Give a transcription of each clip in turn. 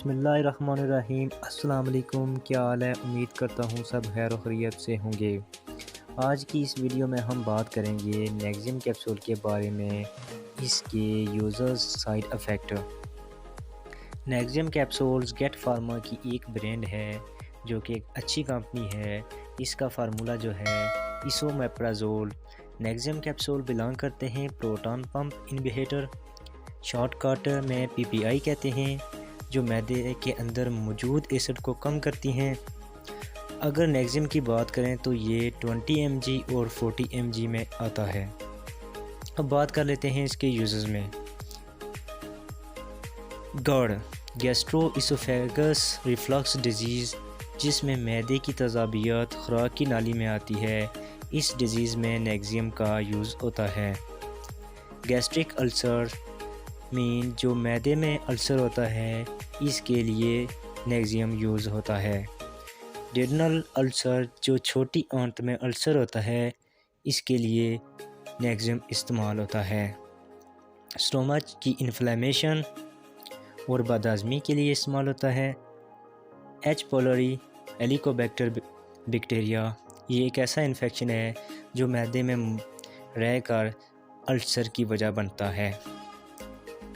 बिस्मिल्लाहिर्रहमानिर्रहीम। अस्सलाम वालेकुम। क्या हाल है? उम्मीद करता हूँ सब खैर खैरियत से होंगे। आज की इस वीडियो में हम बात करेंगे नेक्सियम कैप्सूल के बारे में, इसके users, side effect. Nexium capsules Getz Pharma की एक ब्रांड है जो कि एक अच्छी कंपनी है। इसका फार्मूला जो है इसोमेप्राज़ोल। नेक्सियम कैप्सूल बिलोंग करते हैं प्रोटॉन पंप इनहिबिटर, शॉर्टकट में पीपीआई कहते हैं, जो मैदे के अंदर मौजूद एसिड को कम करती हैं। अगर नेक्सियम की बात करें तो ये 20 mg और 40 mg में आता है। अब बात कर लेते हैं इसके यूज़र्स में। गढ़ गैस्ट्रोइसोफेगस रिफ्लक्स डिजीज़, जिसमें मैदे की तज़ाबियत खुराक की नाली में आती है, इस डिजीज़ में नेक्सियम का यूज़ होता है। गैस्ट्रिक अल्सर मीन जो मैदे में अल्सर होता है, इसके लिए नेक्सियम यूज़ होता है। डेडनल अल्सर जो छोटी आंत में अल्सर होता है, इसके लिए नेक्सियम इस्तेमाल होता है। स्टोमच की इन्फ्लेमेशन और बदहज़मी के लिए इस्तेमाल होता है। एच पोलरी हेलिकोबैक्टर बैक्टीरिया, ये एक ऐसा इन्फेक्शन है जो मैदे में रहकर अल्सर की वजह बनता है,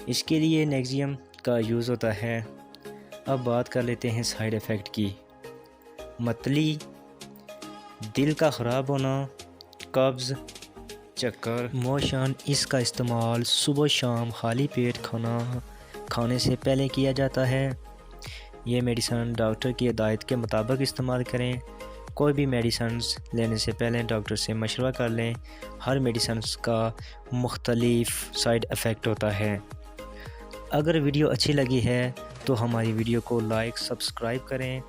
इसके लिए नेक्सियम का यूज़ होता है। अब बात कर लेते हैं साइड इफ़ेक्ट की। मतली, दिल का ख़राब होना, कब्ज़, चक्कर, मोशन। इसका इस्तेमाल सुबह शाम खाली पेट खाने से पहले किया जाता है। ये मेडिसन डॉक्टर की हिदायत के मुताबिक इस्तेमाल करें। कोई भी मेडिसन लेने से पहले डॉक्टर से मशवरा कर लें। हर मेडिसन का मुख्तलिफ साइड इफ़ेक्ट होता है। अगर वीडियो अच्छी लगी है तो हमारी वीडियो को लाइक, सब्सक्राइब करें,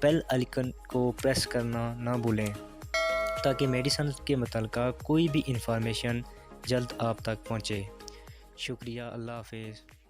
बेल आइकन को प्रेस करना ना भूलें, ताकि मेडिसिन के मुताल्लिक़ कोई भी इंफॉर्मेशन जल्द आप तक पहुंचे। शुक्रिया। अल्लाह हाफ़िज़।